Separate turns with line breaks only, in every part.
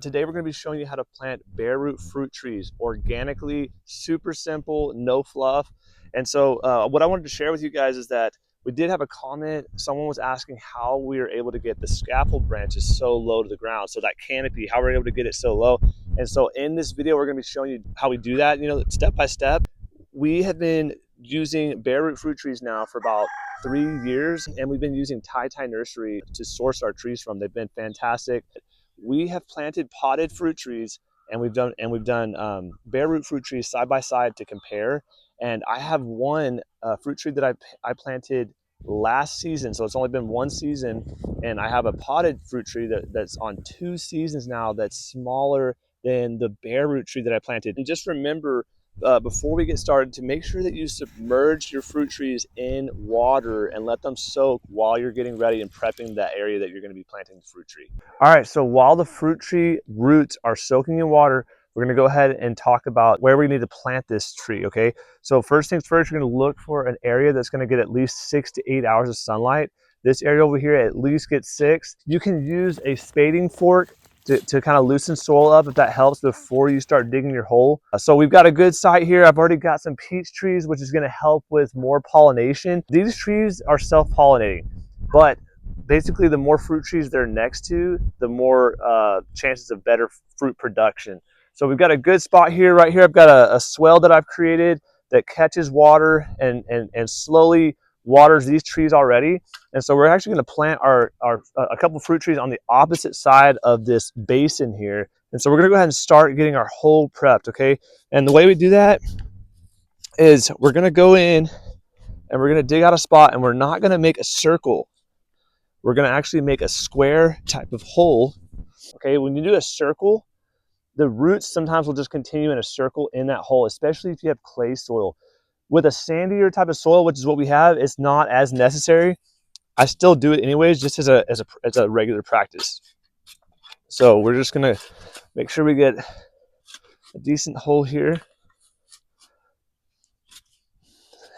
Today we're going to be showing you how to plant bare root fruit trees organically, super simple, no fluff. And so what I wanted to share with you guys is that we did have a comment. Someone was asking how we are able to get the scaffold branches so low to the ground. So that canopy, how we're able to get it so low. And so in this video, we're going to be showing you how we do that, step by step. We have been using bare root fruit trees now for about 3 years, and we've been using Tai Nursery to source our trees from. They've been fantastic. We have planted potted fruit trees, and we've done bare root fruit trees side by side to compare. And I have one fruit tree that I planted last season, so it's only been one season, and I have a potted fruit tree that's on 2 seasons now that's smaller than the bare root tree that I planted. And just remember, before we get started, to make sure that you submerge your fruit trees in water and let them soak while you're getting ready and prepping that area that you're going to be planting the fruit tree. All right, so while the fruit tree roots are soaking in water, we're going to go ahead and talk about where we need to plant this tree, okay? So first things first, you're going to look for an area that's going to get at least 6 to 8 hours of sunlight. This area over here at least gets 6. You can use a spading fork to kind of loosen soil up if that helps before you start digging your hole. So we've got a good site here. I've already got some peach trees, which is going to help with more pollination. These trees are self-pollinating, but basically the more fruit trees they're next to, the more chances of better fruit production. So we've got a good spot here. Right here I've got a swell that I've created that catches water and slowly waters these trees already. And so we're actually going to plant a couple fruit trees on the opposite side of this basin here. And so we're going to go ahead and start getting our hole prepped, okay? And the way we do that is we're going to go in and we're going to dig out a spot, and we're not going to make a circle. We're going to actually make a square type of hole, okay? When you do a circle, the roots sometimes will just continue in a circle in that hole, especially if you have clay soil. With a sandier type of soil, which is what we have, it's not as necessary. I still do it anyways, just as a regular practice. So we're just gonna make sure we get a decent hole here.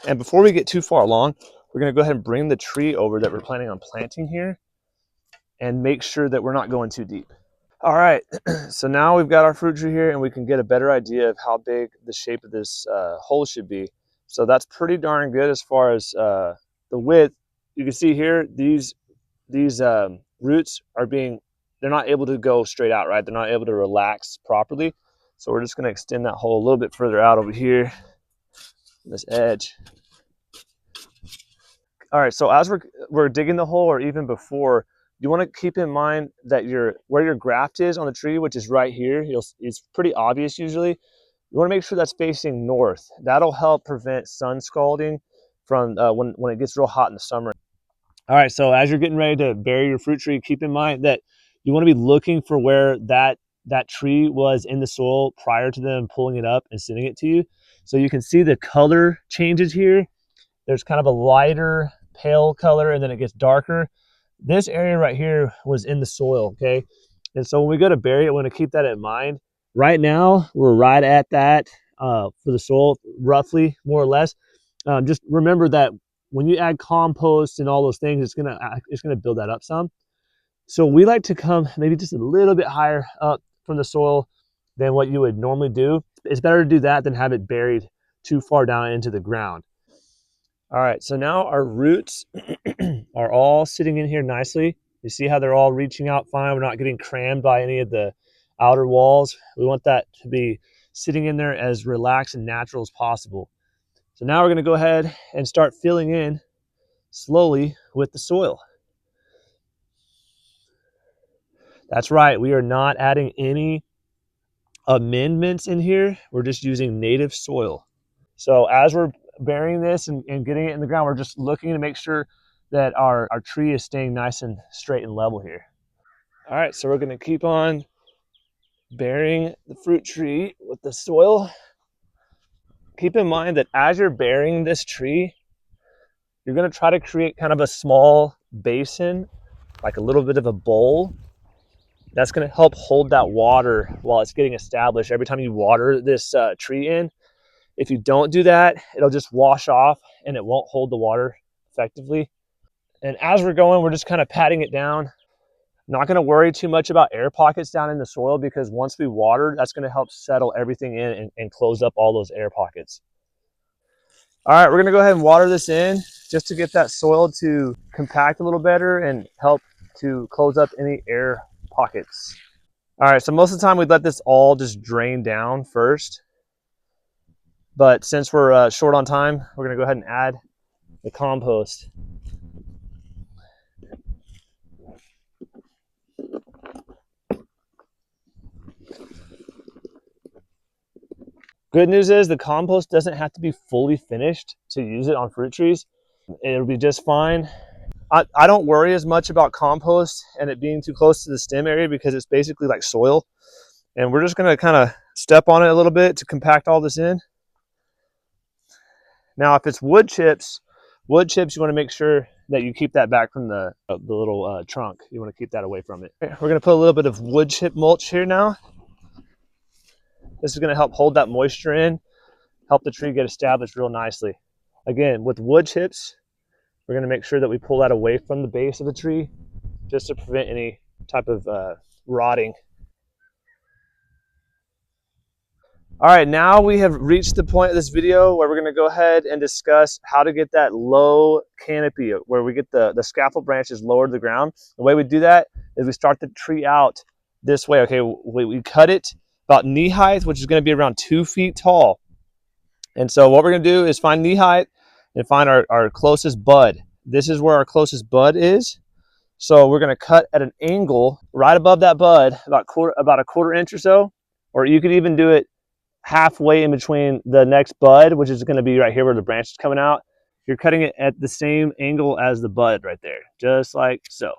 And before we get too far along, we're gonna go ahead and bring the tree over that we're planning on planting here and make sure that we're not going too deep. All right, so now we've got our fruit tree here, and we can get a better idea of how big the shape of this hole should be. So that's pretty darn good as far as the width. You can see here, these roots they're not able to go straight out, right? They're not able to relax properly. So we're just gonna extend that hole a little bit further out over here, this edge. All right, so as we're digging the hole, or even before, you wanna keep in mind that where your graft is on the tree, which is right here, it's pretty obvious usually. You want to make sure that's facing north. That'll help prevent sun scalding from when it gets real hot in the summer. All right, so as you're getting ready to bury your fruit tree, keep in mind that you want to be looking for where that tree was in the soil prior to them pulling it up and sending it to you. So you can see the color changes here. There's kind of a lighter pale color, and then it gets darker. This area right here was in the soil, okay? And so when we go to bury it, we want to keep that in mind. Right now, we're right at that for the soil, roughly, more or less. Just remember that when you add compost and all those things, it's gonna build that up some. So we like to come maybe just a little bit higher up from the soil than what you would normally do. It's better to do that than have it buried too far down into the ground. All right, so now our roots are all sitting in here nicely. You see how they're all reaching out fine. We're not getting crammed by any of the outer walls. We want that to be sitting in there as relaxed and natural as possible. So now we're going to go ahead and start filling in slowly with the soil. That's right, we are not adding any amendments in here. We're just using native soil. So as we're burying this and getting it in the ground, we're just looking to make sure that our tree is staying nice and straight and level here. All right, so we're going to keep on burying the fruit tree with the soil. Keep in mind that as you're burying this tree, you're going to try to create kind of a small basin, like a little bit of a bowl. That's going to help hold that water while it's getting established. Every time you water this tree in, if you don't do that, it'll just wash off and it won't hold the water effectively. And as we're going, we're just kind of patting it down. Not going to worry too much about air pockets down in the soil, because once we water, that's going to help settle everything in and close up all those air pockets. All right, we're going to go ahead and water this in just to get that soil to compact a little better and help to close up any air pockets. All right, so most of the time we'd let this all just drain down first. But since we're short on time, we're going to go ahead and add the compost. Good news is the compost doesn't have to be fully finished to use it on fruit trees. It'll be just fine. I don't worry as much about compost and it being too close to the stem area, because it's basically like soil. And we're just going to kind of step on it a little bit to compact all this in. Now, if it's wood chips, you want to make sure that you keep that back from the little trunk. You want to keep that away from it. We're going to put a little bit of wood chip mulch here now. This is going to help hold that moisture in, help the tree get established real nicely. Again, with wood chips, we're going to make sure that we pull that away from the base of the tree just to prevent any type of rotting. All right, now we have reached the point of this video where we're going to go ahead and discuss how to get that low canopy, where we get the scaffold branches lower to the ground. The way we do that is we start the tree out this way. Okay, we cut it about knee height, which is going to be around 2 feet tall. And so what we're going to do is find knee height and find our closest bud. This is where our closest bud is. So we're going to cut at an angle right above that bud, about a quarter inch or so, or you could even do it halfway in between the next bud, which is going to be right here where the branch is coming out. You're cutting it at the same angle as the bud right there, just like so.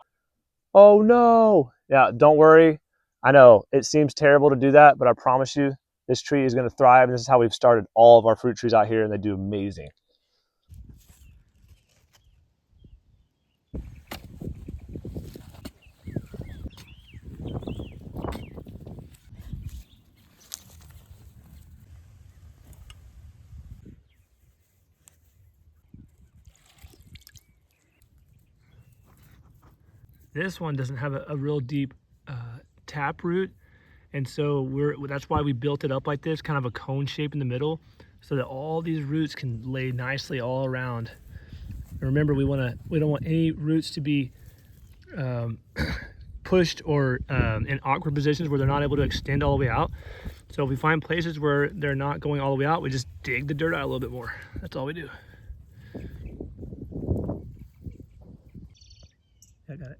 Oh no! Yeah, don't worry. I know it seems terrible to do that, but I promise you, this tree is going to thrive. This is how we've started all of our fruit trees out here, and they do amazing.
This one doesn't have a real deep tap root, and so that's why we built it up like this, kind of a cone shape in the middle, so that all these roots can lay nicely all around. And remember, we don't want any roots to be pushed or in awkward positions where they're not able to extend all the way out. So if we find places where they're not going all the way out, we just dig the dirt out a little bit more. That's all we do. I got it.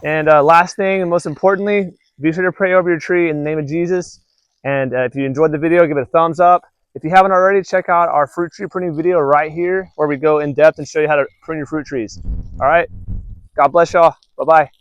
And last thing, and most importantly, be sure to pray over your tree in the name of Jesus. And if you enjoyed the video, give it a thumbs up. If you haven't already, check out our fruit tree pruning video right here, where we go in depth and show you how to prune your fruit trees. All right, God bless y'all. Bye-bye.